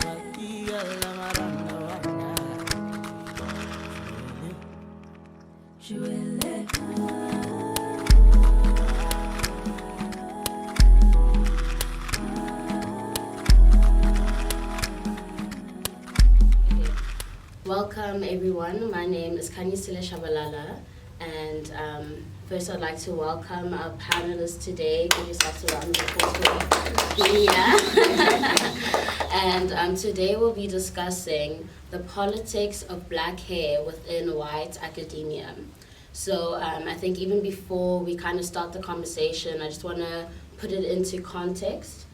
Welcome everyone, my name is Kanyisile Shabalala, and first I'd like to welcome our panelists today. Give yourselves a round of applause for being here. And today we'll be discussing the politics of black hair within white academia. So I think even before we kind of start the conversation, I just want to put it into context.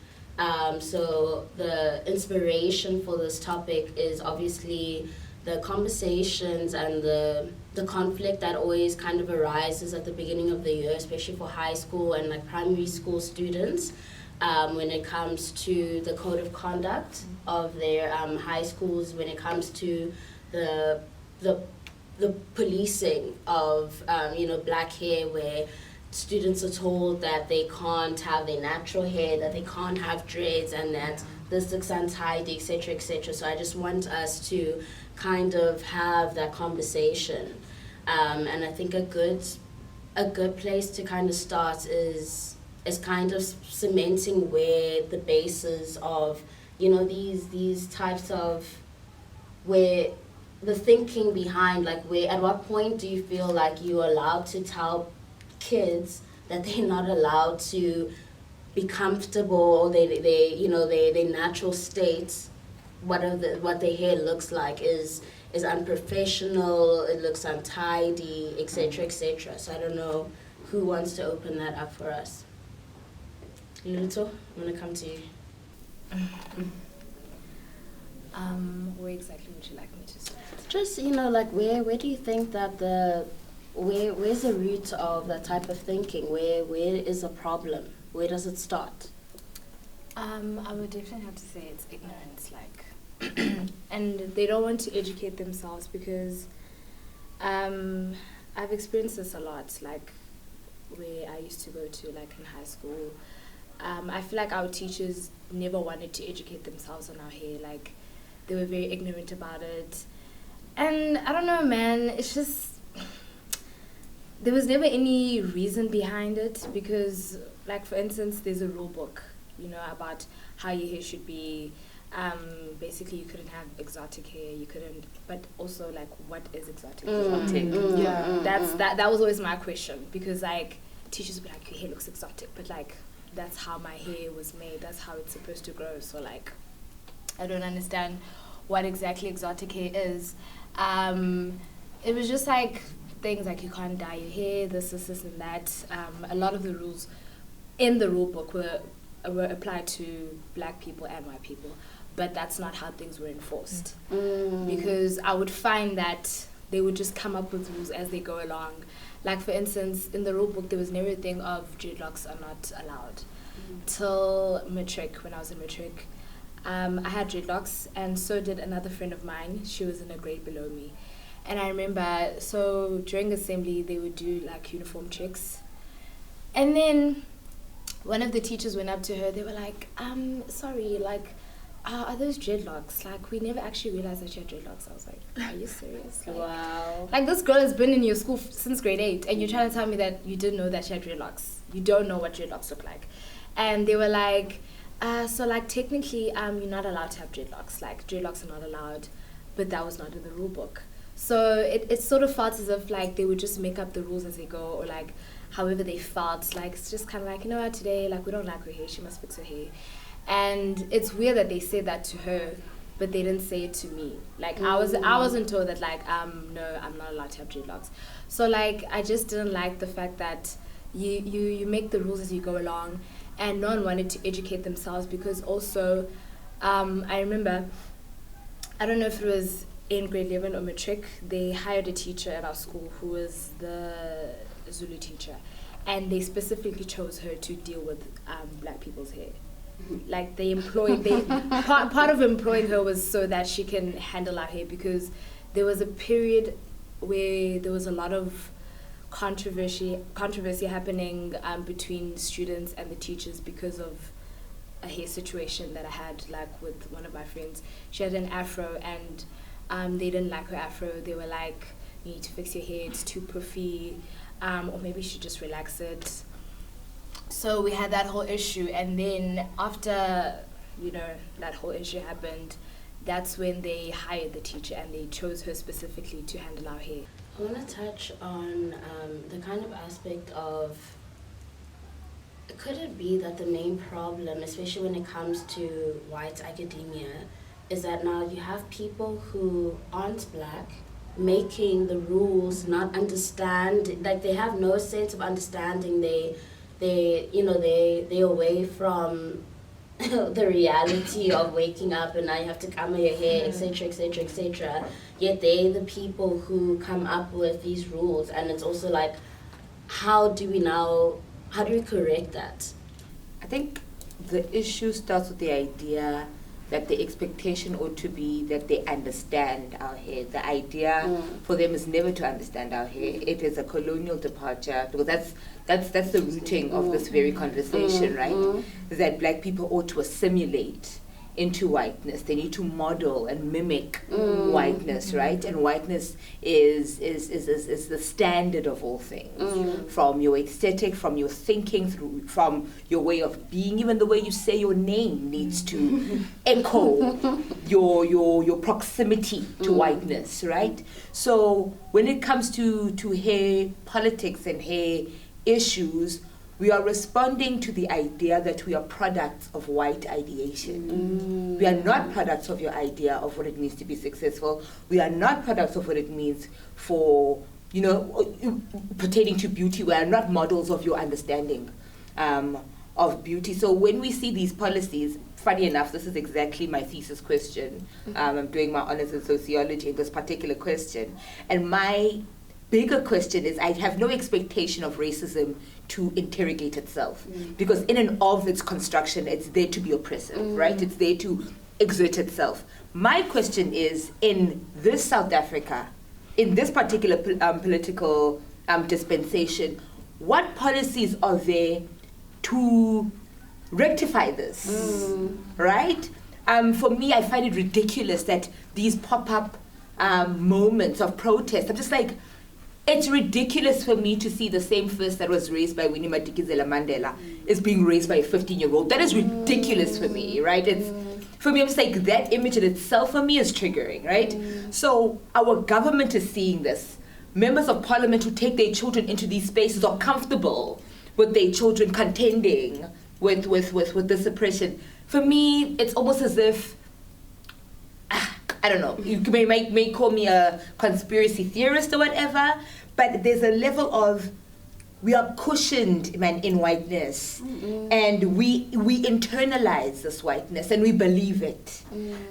So the inspiration for this topic is obviously the conversations and the conflict that always kind of arises at the beginning of the year, especially for high school and like primary school students, when it comes to the code of conduct of their high schools, when it comes to the policing of black hair, where students are told that they can't have their natural hair, that they can't have dreads, and that this looks untidy, etc., etc. So I just want us to kind of have that conversation, and I think a good place to kind of start is kind of cementing where the basis of these types of, where the thinking behind, like, where at what point do you feel like you're allowed to tell kids that they're not allowed to be comfortable, or their natural states, what their hair looks like is unprofessional, it looks untidy, etc., etc. So I don't know who wants to open that up for us. Luto, I'm gonna come to you. Where exactly would you like me to start? Just where do you think that where's the root of that type of thinking? Where is the problem? Where does it start? I would definitely have to say it's ignorance, and they don't want to educate themselves because I've experienced this a lot, like where I used to go to, like in high school. I feel like our teachers never wanted to educate themselves on our hair, like they were very ignorant about it. And I don't know, man, it's just, there was never any reason behind it, because, like, for instance, there's a rule book, about how your hair should be. Basically, you couldn't have exotic hair, you couldn't, but also, like, what is exotic? That was always my question, because, like, teachers would be like, your hair looks exotic, but, like, that's how my hair was made, that's how it's supposed to grow, so, like, I don't understand what exactly exotic hair is. It was just, like, things like you can't dye your hair, this, and that. A lot of the rules in the rule book were applied to black people and white people, but that's not how things were enforced. Because I would find that they would just come up with rules as they go along. Like, for instance, in the rule book, there was never a thing of dreadlocks are not allowed. Till matric, when I was in matric, I had dreadlocks, and so did another friend of mine. She was in a grade below me. And I remember, so during assembly, they would do, like, uniform checks. And then one of the teachers went up to her. They were like, sorry, like, are those dreadlocks? Like, we never actually realized that she had dreadlocks. I was like, are you serious? Like, wow. Like, this girl has been in your school since grade 8, and you're trying to tell me that you didn't know that she had dreadlocks. You don't know what dreadlocks look like. And they were like, so, like, technically, you're not allowed to have dreadlocks. Like, dreadlocks are not allowed, but that was not in the rule book. So it sort of felt as if, like, they would just make up the rules as they go, or, like, however they felt. Like, it's just kind of like, you know what, today, like, we don't like her hair, she must fix her hair. And it's weird that they said that to her, but they didn't say it to me. Like, I wasn't told that, like, no, I'm not allowed to have dreadlocks. So, like, I just didn't like the fact that you make the rules as you go along, and no one wanted to educate themselves, because also, I remember, I don't know if it was in grade 11 or matric, they hired a teacher at our school who was the Zulu teacher, and they specifically chose her to deal with black people's hair. Like, part of employing her was so that she can handle our hair, because there was a period where there was a lot of controversy happening between students and the teachers because of a hair situation that I had like with one of my friends. She had an afro, and they didn't like her afro. They were like, you need to fix your hair, it's too puffy, or maybe you should just relax it. So we had that whole issue, and then after, you know, that whole issue happened, that's when they hired the teacher and they chose her specifically to handle our hair. I want to touch on the kind of aspect of, could it be that the main problem, especially when it comes to white academia, is that now you have people who aren't black making the rules, not understand, like they have no sense of understanding. They're away from the reality of waking up and now you have to comb your hair, etc., etc., etc. Yet they're the people who come up with these rules, and it's also like, how do we correct that? I think the issue starts with the idea that the expectation ought to be that they understand our hair. The idea for them is never to understand our hair. It is a colonial departure, because that's the rooting of this very conversation, right? Is that black people ought to assimilate into whiteness. They need to model and mimic whiteness, right? And whiteness is the standard of all things, from your aesthetic, from your thinking, from your way of being. Even the way you say your name needs to echo your proximity to whiteness, right? So when it comes to hair politics and hair issues, we are responding to the idea that we are products of white ideation. We are not products of your idea of what it means to be successful. We are not products of what it means for, pertaining to beauty. We are not models of your understanding of beauty. So when we see these policies, funny enough, this is exactly my thesis question. I'm doing my honors in sociology in this particular question. And my bigger question is, I have no expectation of racism to interrogate itself, because in and of its construction, it's there to be oppressive, right? It's there to exert itself. My question is, in this South Africa, in this particular political dispensation, what policies are there to rectify this, right? For me, I find it ridiculous that these pop-up moments of protest, I'm just like, it's ridiculous for me to see the same fist that was raised by Winnie Madikizela Mandela is being raised by a 15-year-old. That is ridiculous for me, right? For me, I'm just like, that image in itself for me is triggering, right? So our government is seeing this. Members of parliament who take their children into these spaces are comfortable with their children contending with this oppression. For me, it's almost as if, I don't know, you may call me a conspiracy theorist or whatever, but there's a level of, we are cushioned, in whiteness, and we internalize this whiteness and we believe it.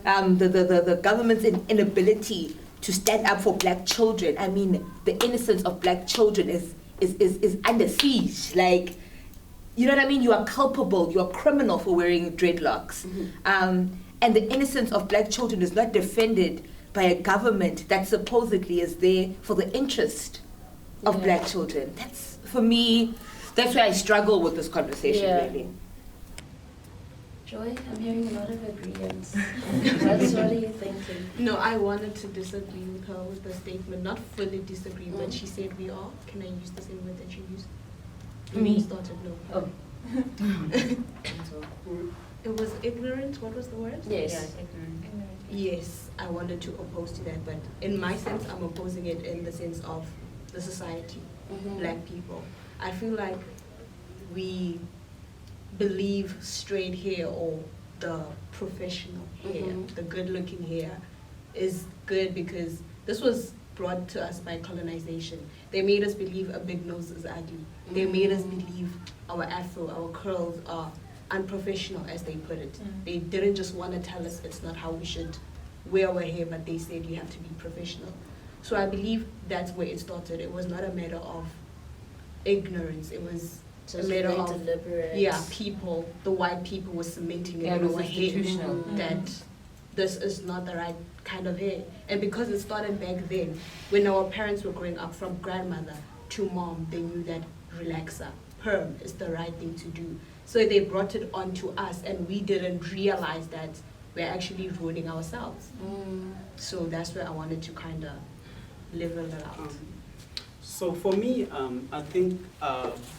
The government's inability to stand up for black children, the innocence of black children is under siege. Like, you know what I mean? You are culpable, you are criminal for wearing dreadlocks. And the innocence of black children is not defended by a government that supposedly is there for the interest of black children. That's, for me, that's where I struggle with this conversation, really. Joy, I'm hearing a lot of agreements. What are you thinking? No, I wanted to disagree with her with the statement, not fully disagree, but she said we are. Can I use the same word that she used? Me? Started, no. Oh. It was ignorant. What was the word? Yes. Yeah, ignorant. Yes, I wanted to oppose to that, but in my sense, I'm opposing it in the sense of the society, black people. I feel like we believe straight hair or the professional hair, the good-looking hair, is good because this was brought to us by colonization. They made us believe a big nose is ugly. They made us believe our afro, our curls are unprofessional, as they put it. They didn't just want to tell us it's not how we should wear our hair, but they said you have to be professional. So I believe that's where it started. It was not a matter of ignorance. It was a matter of deliberate. People, the white people were cementing it in our head that this is not the right kind of hair. And because it started back then, when our parents were growing up, from grandmother to mom, they knew that relaxer, perm is the right thing to do. So they brought it onto us, and we didn't realize that we're actually ruining ourselves. So that's where I wanted to kind of level it out. So for me, I think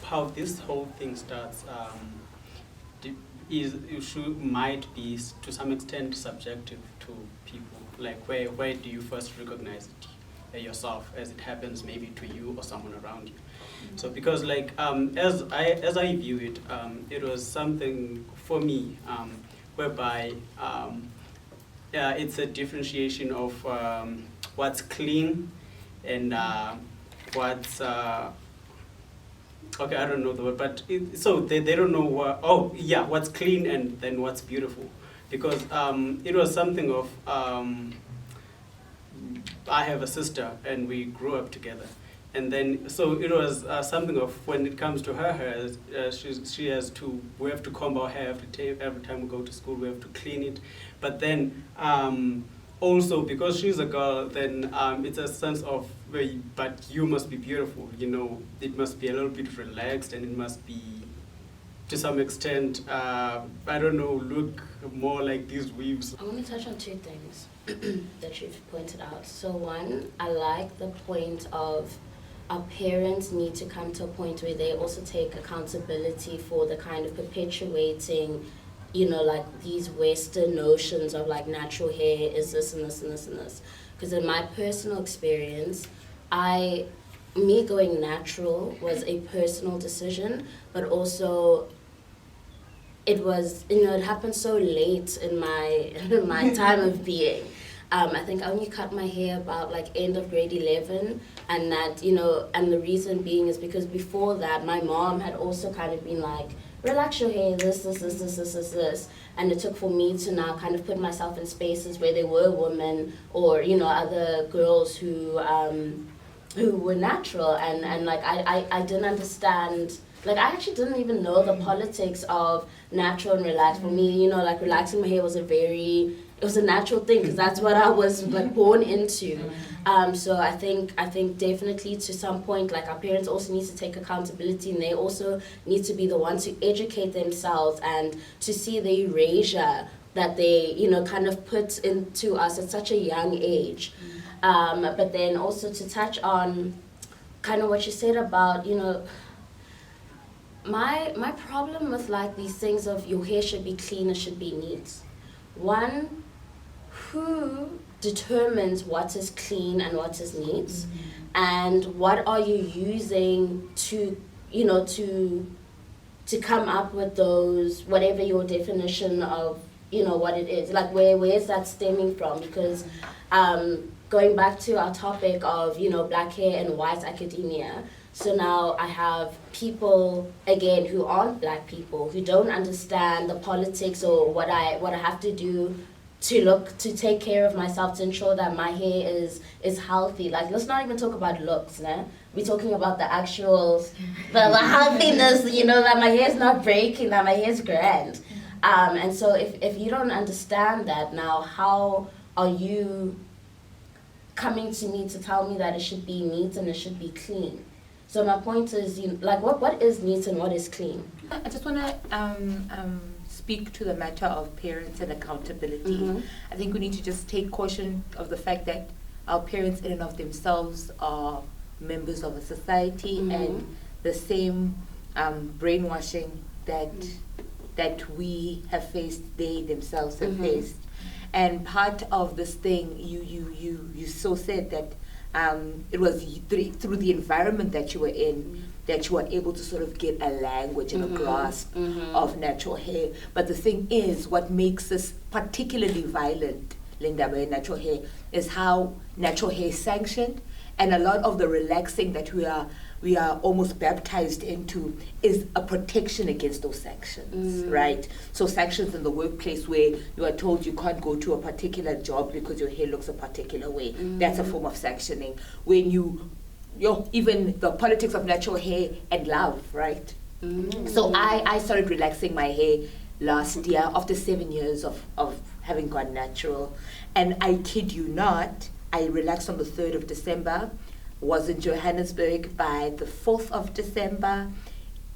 how this whole thing starts might be to some extent subjective to people. Like where do you first recognize it yourself as it happens maybe to you or someone around you? So because like as I view it, it was something for me whereby it's a differentiation of what's clean and what's okay, I don't know the word, but so they don't know what's clean and then what's beautiful, because it was something of I have a sister and we grew up together, and then so it was something of when it comes to her hair, we have to comb our hair every time we go to school, we have to clean it, but then also because she's a girl, then it's a sense of but you must be beautiful, it must be a little bit relaxed, and it must be to some extent I don't know, look more like these weaves. I want to touch on two things that you've pointed out. So one, I like the point of our parents need to come to a point where they also take accountability for the kind of perpetuating, like these Western notions of like natural hair is this and this and this and this. Because in my personal experience, me going natural was a personal decision, but also it was, it happened so late in my time of being. I think I only cut my hair about like end of grade 11, and that, and the reason being is because before that, my mom had also kind of been like, relax your hair, this, and it took for me to now kind of put myself in spaces where there were women or, other girls who were natural, and like I didn't understand. Like, I actually didn't even know the politics of natural and relaxed. For me, like, relaxing my hair was it was a natural thing, because that's what I was, like, born into. So I think definitely to some point, like, our parents also need to take accountability, and they also need to be the ones to educate themselves and to see the erasure that they, kind of put into us at such a young age. But then also to touch on kind of what you said about, my problem with like these things of your hair should be clean, it should be neat. One, who determines what is clean and what is neat, and what are you using to come up with those, whatever your definition of what it is, like where is that stemming from? Because going back to our topic of black hair and white academia, so now I have people, again, who aren't black people, who don't understand the politics or what I have to do to take care of myself, to ensure that my hair is healthy. Like, let's not even talk about looks, né? We're talking about the actual, the healthiness, that my hair is not breaking, that my hair is grand. And so if you don't understand that now, how are you coming to me to tell me that it should be neat and it should be clean? So my point is, what is neat and what is clean? I just want to speak to the matter of parents and accountability. Mm-hmm. I think we need to just take caution of the fact that our parents in and of themselves are members of a society, and the same brainwashing that we have faced, they themselves have faced. And part of this thing, you so said that it was through the environment that you were in that you were able to sort of get a language and a grasp of natural hair. But the thing is, what makes this particularly violent, Linda, by natural hair, is how natural hair is sanctioned, and a lot of the relaxing that we are almost baptized into is a protection against those sanctions, right? So sanctions in the workplace where you are told you can't go to a particular job because your hair looks a particular way. That's a form of sanctioning. When even the politics of natural hair and love, right? So I started relaxing my hair last year after 7 years of having gone natural. And I kid you not, I relaxed on the 3rd of December, was in Johannesburg by the 4th of December.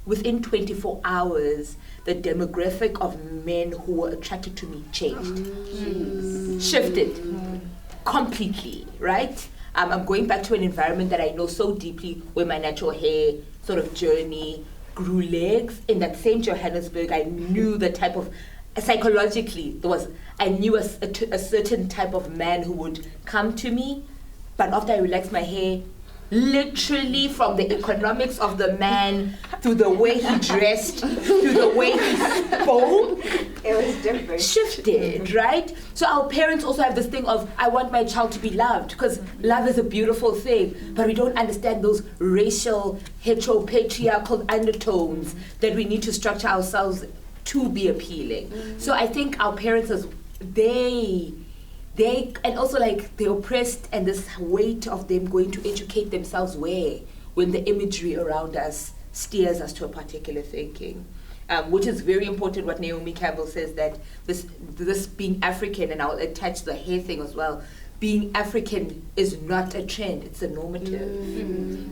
within 24 hours, the demographic of men who were attracted to me changed, shifted completely, right? I'm going back to an environment that I know so deeply, where my natural hair sort of journey grew legs. In that same Johannesburg, I knew the type of, psychologically, I knew a certain type of man who would come to me, but after I relaxed my hair, literally from the economics of the man to the way he dressed to the way he spoke, It was different. shifted, right? So our parents also have this thing of, I want my child to be loved, because love is a beautiful thing, but we don't understand those racial, heteropatriarchal undertones that we need to structure ourselves to be appealing. So I think our parents, they and also like the oppressed and this weight of them going to educate themselves when the imagery around us steers us to a particular thinking. Which is very important what Naomi Campbell says, that this being African, and I'll attach the hair thing as well, being African is not a trend, it's a normative.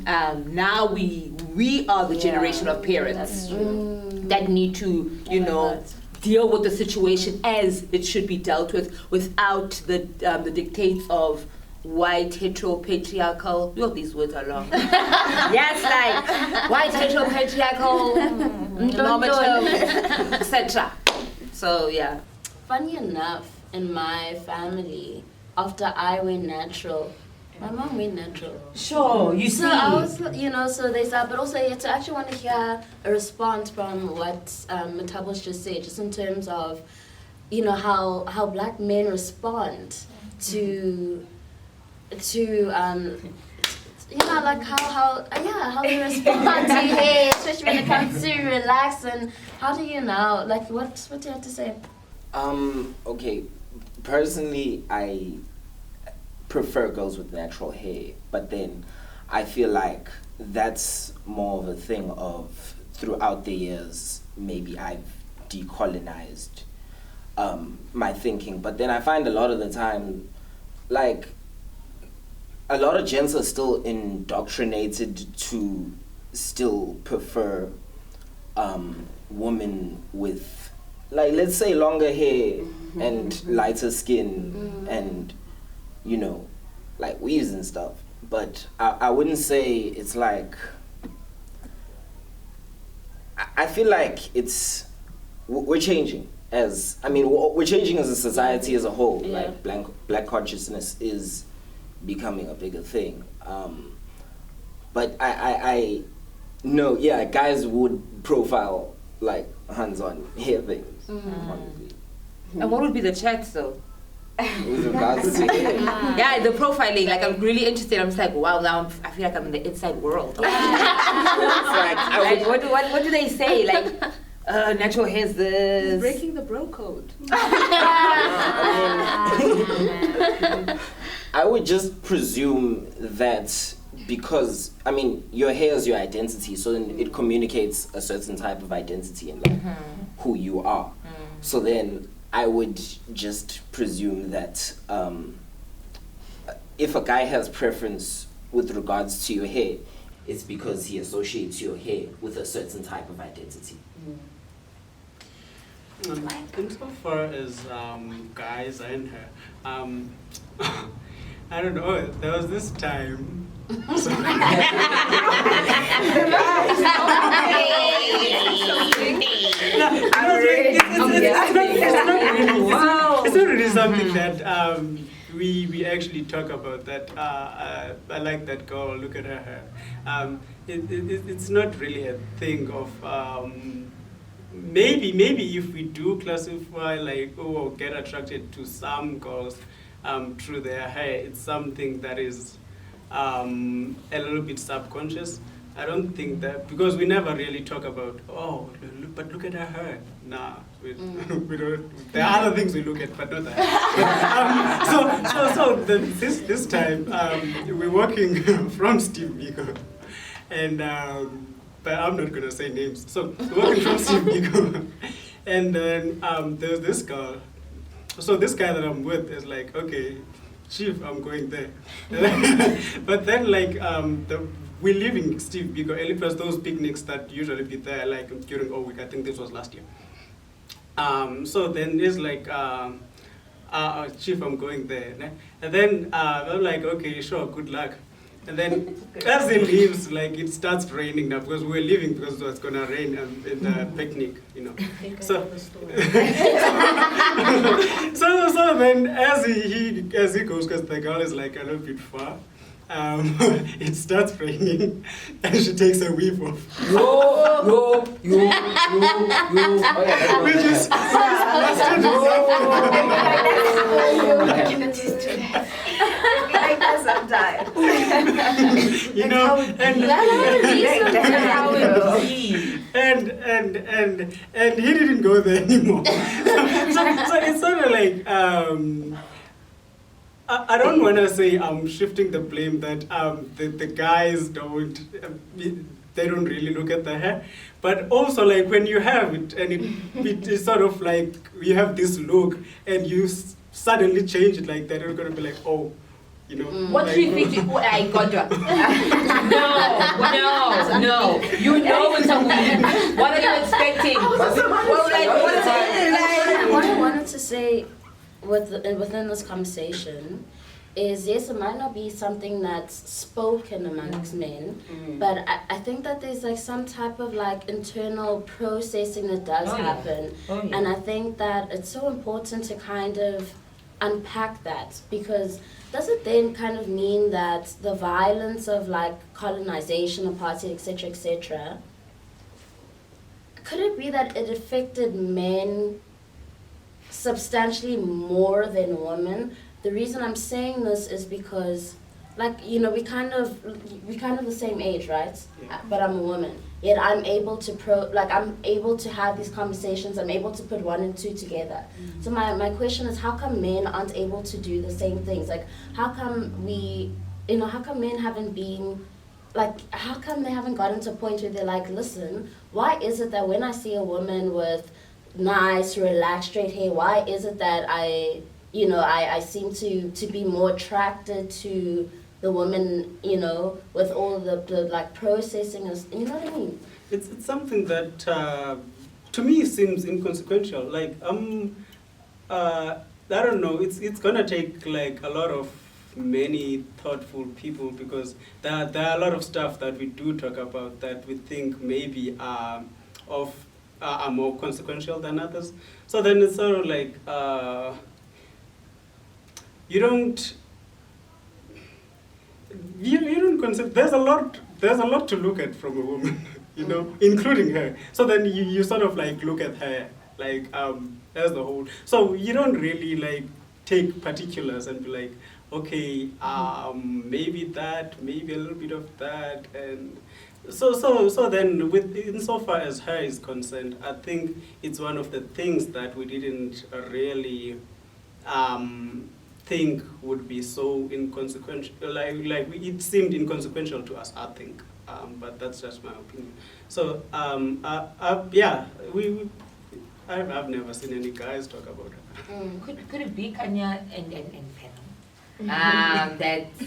Now we are the generation of parents that need to, deal with the situation as it should be dealt with, without the dictates of white heteropatriarchal. These words are long. Yes, like white heteropatriarchal normative, etc. So yeah. Funny enough, in my family, after I went natural, my mom went natural. Sure, you see. So I was, so they said, but also to actually want to hear a response from what Matabo's just said, just in terms of, how black men respond to like how they respond to hair, especially when it comes to relax, and how do you now, like, what do you have to say? Okay, personally, I prefer girls with natural hair, but then I feel like that's more of a thing of, throughout the years, maybe I've decolonized my thinking, but then I find a lot of the time, like, a lot of gents are still indoctrinated to still prefer women with, like, let's say longer hair and lighter skin and, like weaves and stuff. But I wouldn't say it's like, I feel like we're changing we're changing as a society as a whole. Yeah. Like black consciousness is becoming a bigger thing. But I know, guys would profile like hands-on hair things, honestly. And what would be the chat though? With regards to hair. Yeah, the profiling. Like, I'm really interested. I'm just like, wow, now I feel like I'm in the inside world. Like, what do they say? Like, natural hair is this. He's breaking the bro code. I would just presume that because, your hair is your identity, so then it communicates a certain type of identity and like who you are. So then I would just presume that if a guy has preference with regards to your hair, it's because he associates your hair with a certain type of identity. Insofar as guys and her, I don't know. There was this time. It's not really something that we actually talk about. That I like that girl. Look at her hair. It's not really a thing of. Maybe if we do classify like get attracted to some girls through their hair, it's something that is a little bit subconscious. I don't think that, because we never really talk about but look at her hair. Nah, we don't. There are other things we look at, but not that. This time we're walking from Steve Biko, and. But I'm not gonna say names. So working from Steve Biko, and then there's this girl. So this guy that I'm with is like, okay, chief, I'm going there. But then like we're leaving Steve Biko early plus those picnics that usually be there like during all week. I think this was last year. So then it's like, Chief, I'm going there. Ne? And then I'm like, okay, sure, good luck. And then as he leaves, like it starts raining now because we're leaving because it was gonna rain in the picnic, you know. So, so then as he goes, because the girl is like a little bit far, it starts raining, and she takes a weave off. Yo. Which is Like that sometimes. you know, and he didn't go there anymore. So it's sort of like I don't want to say I'm shifting the blame that the guys don't they don't really look at the hair, but also like when you have it and it is sort of like you have this look and you suddenly change it like that, you're gonna be like, oh, you know. What like, do you think? I got you. No. You know it's a weed. What are you expecting? What I wanted to say within this conversation is, yes, it might not be something that's spoken amongst men, but I think that there's like some type of like internal processing that does happen. And I think that it's so important to kind of unpack that, because does it then kind of mean that the violence of like colonization, apartheid, etc., could it be that it affected men substantially more than women? The reason I'm saying this is because, like, you know, we kind of the same age, right? Yeah. But I'm a woman. Yet I'm able to I'm able to have these conversations. I'm able to put one and two together. So my question is, how come men aren't able to do the same things? Like, how come how come men haven't been, like, how come they haven't gotten to a point where they're like, listen, why is it that when I see a woman with nice, relaxed, straight hair, why is it that I seem to be more attracted to the woman, you know, with all the like processing, you know what I mean? It's something that to me seems inconsequential. Like I don't know. It's gonna take like a lot of many thoughtful people, because there are a lot of stuff that we do talk about that we think maybe are more consequential than others. So then it's sort of like you don't consider there's a lot to look at from a woman, you know, including her. So then you sort of like look at her like as the whole. So you don't really like take particulars and be like, okay, maybe that, maybe a little bit of that, and so then insofar as her is concerned, I think it's one of the things that we didn't really think would be so inconsequential. It seemed inconsequential to us, I think. But that's just my opinion. So I've never seen any guys talk about it. Could it be Kanya and Pam? That's,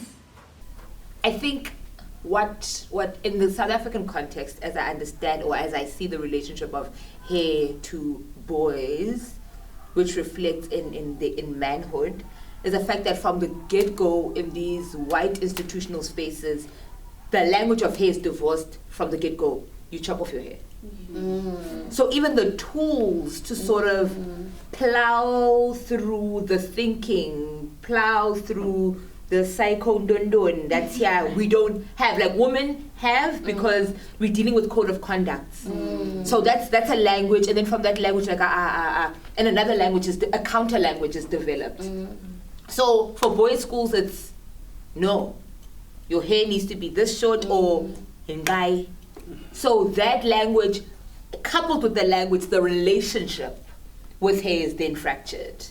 I think what in the South African context, as I understand or as I see the relationship of hair to boys, which reflects in manhood, is the fact that from the get-go in these white institutional spaces, the language of hair is divorced from the get-go. You chop off your hair. So even the tools to sort of plow through the thinking, plow through the psycho-dundun that's here, we don't have. Like women have, because we're dealing with code of conducts. So that's a language, and then from that language, like and another language a counter language is developed. So for boys' schools, it's no, your hair needs to be this short or hingai. So that language, coupled with the language, the relationship with hair is then fractured.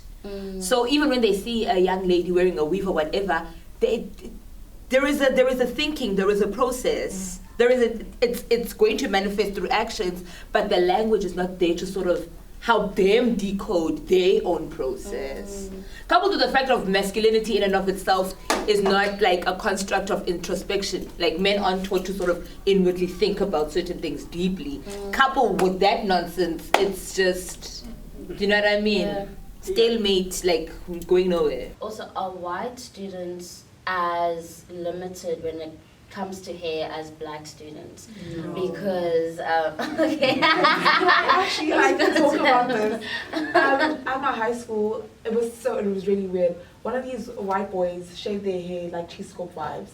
So even when they see a young lady wearing a weave or whatever, there is a thinking, there is a process, it's going to manifest through actions, but the language is not there to sort of help them decode their own process. Coupled with the fact of masculinity in and of itself is not like a construct of introspection. Like men aren't taught to sort of inwardly think about certain things deeply. Coupled with that nonsense, it's just, do you know what I mean? Yeah. Stalemate, like going nowhere. Also, are white students as limited when it comes to hair as black students? No. Because okay. Actually, I can talk about this. At my high school, it was really weird. One of these white boys shaved their hair like cheese scope vibes,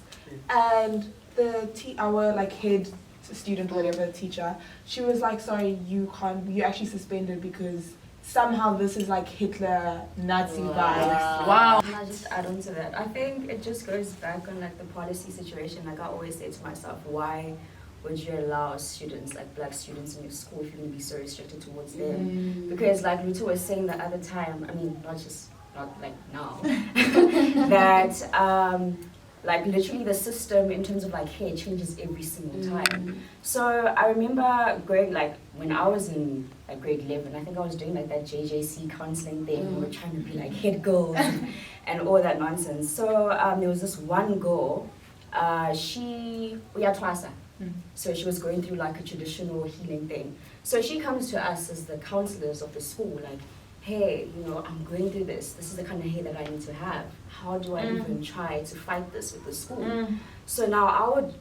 and our like head student or whatever teacher, she was like, "Sorry, you actually suspended because somehow this is like Hitler Nazi vibes." Wow. Can I just add on to that? I think it just goes back on like the policy situation. Like I always say to myself, why would you allow students, like black students in your school, if you're going to be so restricted towards them? Because like Ruta was saying the other time, I mean, not like now, that like literally the system in terms of like hair changes every single time. So I remember going like when I was in like grade 11, I think I was doing like that JJC counseling thing. We were trying to be like head girls and all that nonsense. So there was this one girl, Twasa. So she was going through like a traditional healing thing. So she comes to us as the counselors of the school, like, hey, you know, I'm going through this. This is the kind of hair that I need to have. How do I even try to fight this with the school? So now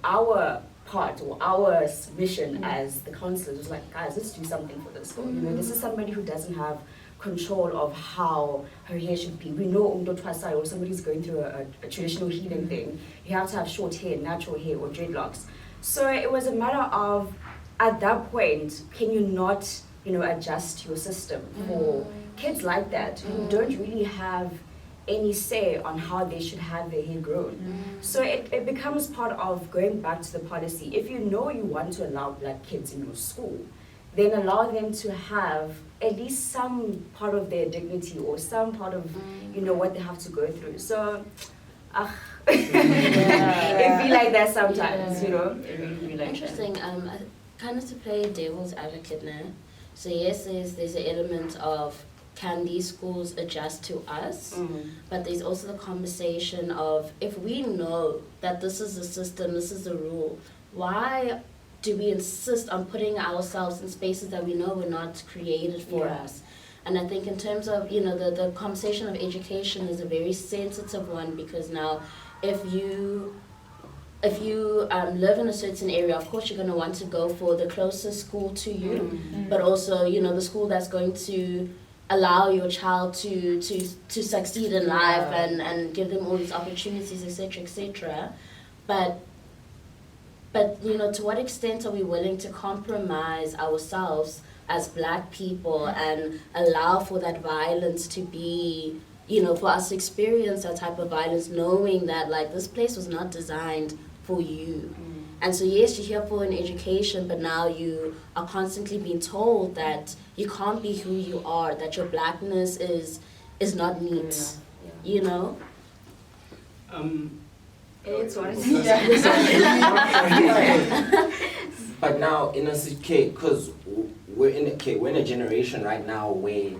our part or our mission as the counselors was like, guys, let's do something for this girl. You know, this is somebody who doesn't have control of how her hair should be. We know Umdo Twasai or somebody's going through a traditional healing thing. You have to have short hair, natural hair, or dreadlocks. So it was a matter of, at that point, can you not, you know, adjust your system for kids like that who don't really have any say on how they should have their hair grown. So it becomes part of going back to the policy. If you know you want to allow black kids in your school, then allow them to have at least some part of their dignity or some part of, you know, what they have to go through. So, it be like that sometimes, you know. It really be like Interesting. Kind of to play devil's advocate now. So yes, there's an element of can these schools adjust to us, but there's also the conversation of if we know that this is the system, this is the rule, why do we insist on putting ourselves in spaces that we know were not created for us? And I think in terms of, you know, the conversation of education is a very sensitive one, because now if you live in a certain area, of course you're going to want to go for the closest school to you, but also, you know, the school that's going to allow your child to succeed in life and give them all these opportunities, etc., etc. But you know, to what extent are we willing to compromise ourselves as black people and allow for that violence to be, you know, for us to experience that type of violence, knowing that like this place was not designed for you. And so yes, you're here for an education, but now you are constantly being told that you can't be who you are, that your blackness is not neat, you know? it's what But now in a case, because we're in a generation right now where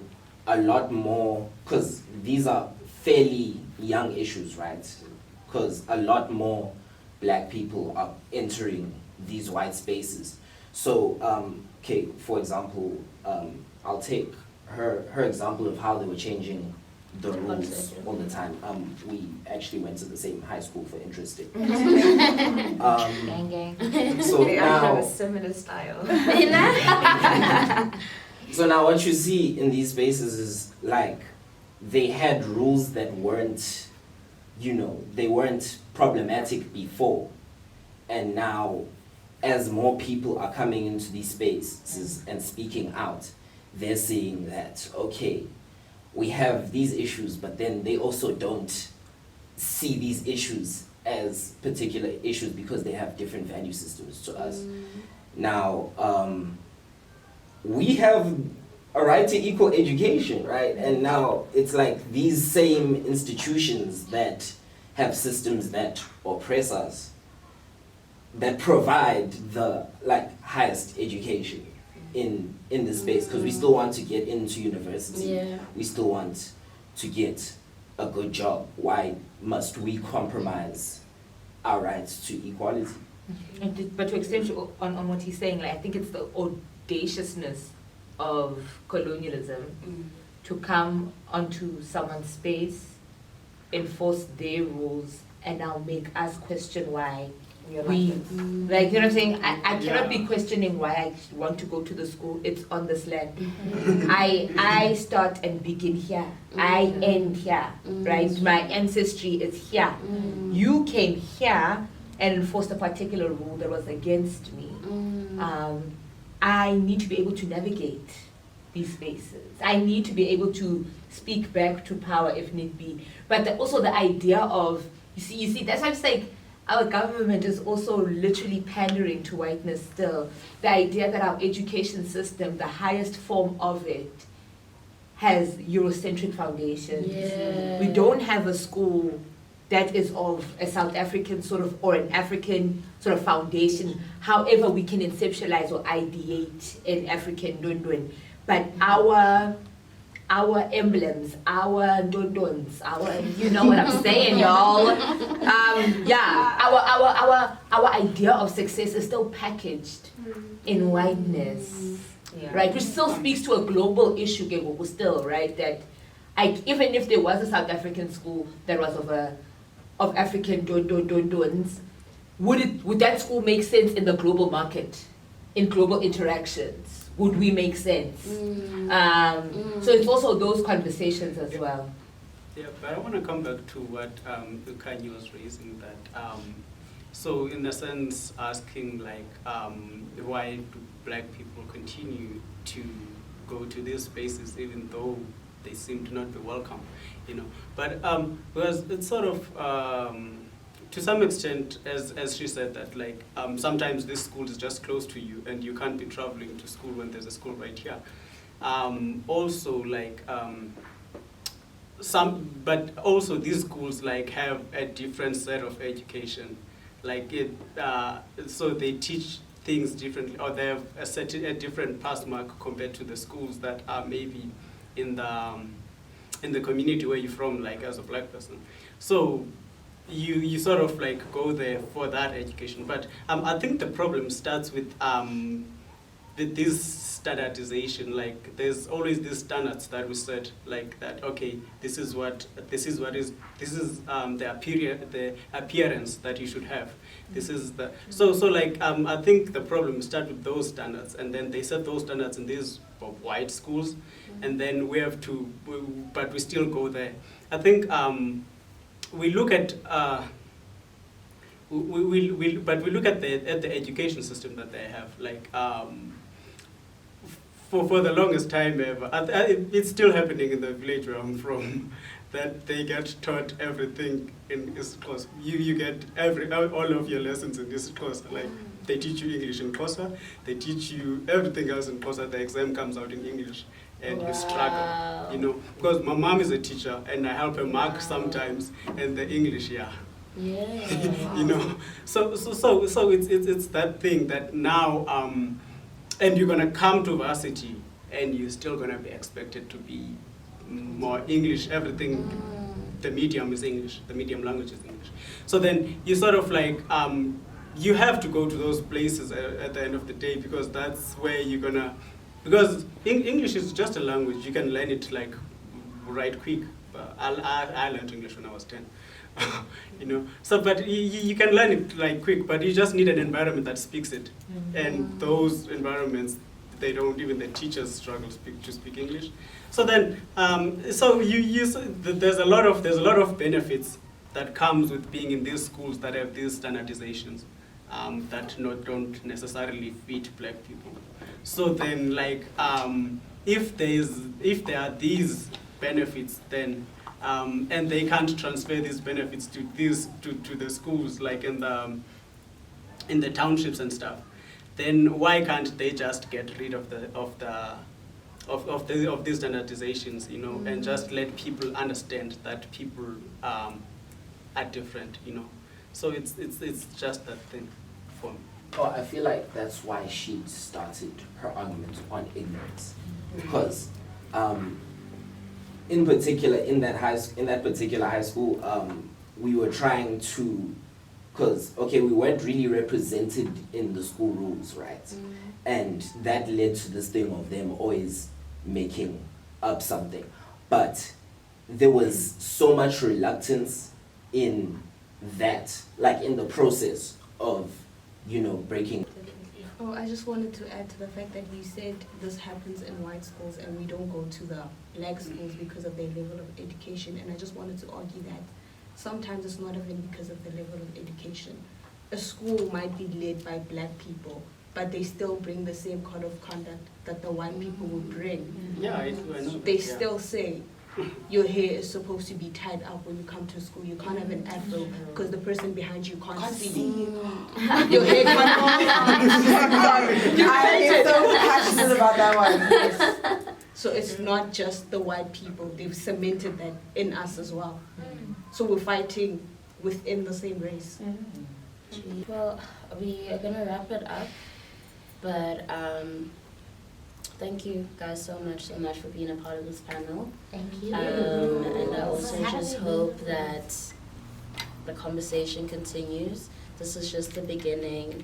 a lot more, because these are fairly young issues, right? Because a lot more black people are entering these white spaces. So, for example, I'll take her example of how they were changing the rules all the time. We actually went to the same high school for interesting. Gang gang. So they have now, a similar style. so now what you see in these spaces is like they had rules that weren't, you know, they weren't problematic before, and now as more people are coming into these spaces and speaking out, they're seeing that, okay, we have these issues, but then they also don't see these issues as particular issues because they have different value systems to us. Now, we have a right to equal education, right? And now it's like these same institutions that have systems that oppress us, that provide the like highest education. in this space, because we still want to get into university. Yeah. We still want to get a good job. Why must we compromise our rights to equality? But to extend on what he's saying, like, I think it's the audaciousness of colonialism to come onto someone's space, enforce their rules, and now make us question why we, like, you know what I'm saying? I cannot be questioning why I want to go to the school. It's on this land. I start and begin here. I end here, right? My ancestry is here. You came here and enforced a particular rule that was against me. I need to be able to navigate these spaces. I need to be able to speak back to power if need be. But also the idea of, you see, that's why I'm saying our government is also literally pandering to whiteness still. The idea that our education system, the highest form of it, has Eurocentric foundations. Yeah. We don't have a school that is of a South African sort of, or an African sort of foundation. However, we can conceptualize or ideate an African Ndundun. But our emblems, our ndondons, our, you know what I'm saying, y'all? Our idea of success is still packaged in whiteness, right? Which still speaks to a global issue, still, right? That even if there was a South African school that was of African dons, would that school make sense in the global market, in global interactions? Would we make sense? So it's also those conversations as well. Yeah, but I want to come back to what Kanye was raising, that so in a sense asking like why do black people continue to go to these spaces even though they seem to not be welcome, you know? But because it's sort of to some extent, as she said, that like sometimes this school is just close to you and you can't be traveling to school when there's a school right here. Also, like but also these schools like have a different set of education, like so they teach things differently, or they have a different pass mark compared to the schools that are maybe in the community where you're from, like as a black person. So you sort of like go there for that education. But I think the problem starts with this standardization. Like there's always these standards that we set, like that, okay, this is the appearance that you should have. This is the so like I think the problem starts with those standards, and then they set those standards in these white schools, and then we have to, but we still go there. I think we look at we look at the education system that they have, like for the longest time ever. It's still happening in the village where I'm from, that they get taught everything in Xhosa. You get all of your lessons in Xhosa. Like they teach you English in Xhosa, they teach you everything else in Xhosa. The exam comes out in English, and you struggle, you know. Because my mom is a teacher, and I help her mark sometimes, and the English, Yeah. you know. So it's that thing that now, and you're gonna come to varsity, and you're still gonna be expected to be more English. Everything, the medium is English. The medium language is English. So then you sort of like you have to go to those places at the end of the day, because that's where you're gonna. Because English is just a language. You can learn it like right quick. I learned English when I was 10. You know, so but you can learn it like quick, but you just need an environment that speaks it. And those environments, they don't, even the teachers struggle to speak English. So then, so there's a lot of benefits that comes with being in these schools that have these standardizations that don't necessarily fit black people. So then, like, if there are these benefits, then and they can't transfer these benefits to the schools, like in the townships and stuff, then why can't they just get rid of these standardizations, you know, and just let people understand that people are different, you know? So it's just that thing for me. Oh, I feel like that's why she started her argument on ignorance, because in particular in that particular high school, we were trying to, because we weren't really represented in the school rules, right? And that led to this thing of them always making up something, but there was so much reluctance in that, like in the process of breaking. Oh, I just wanted to add to the fact that you said this happens in white schools and we don't go to the black schools because of their level of education. And I just wanted to argue that sometimes it's not even because of the level of education. A school might be led by black people, but they still bring the same code of conduct that the white people would bring. Yeah, I know. They still say your hair is supposed to be tied up when you come to school. You can't have an afro because the person behind you can't see. Your hair can't I am so passionate about that one. So it's not just the white people. They've cemented that in us as well. So we're fighting within the same race. Well, we are gonna wrap it up, but thank you guys so much for being a part of this panel. Thank you. And I also just hope that the conversation continues. This is just the beginning,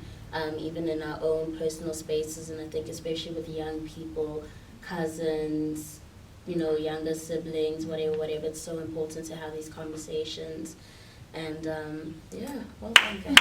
even in our own personal spaces, and I think especially with young people, cousins, younger siblings, whatever, it's so important to have these conversations. And well done, guys.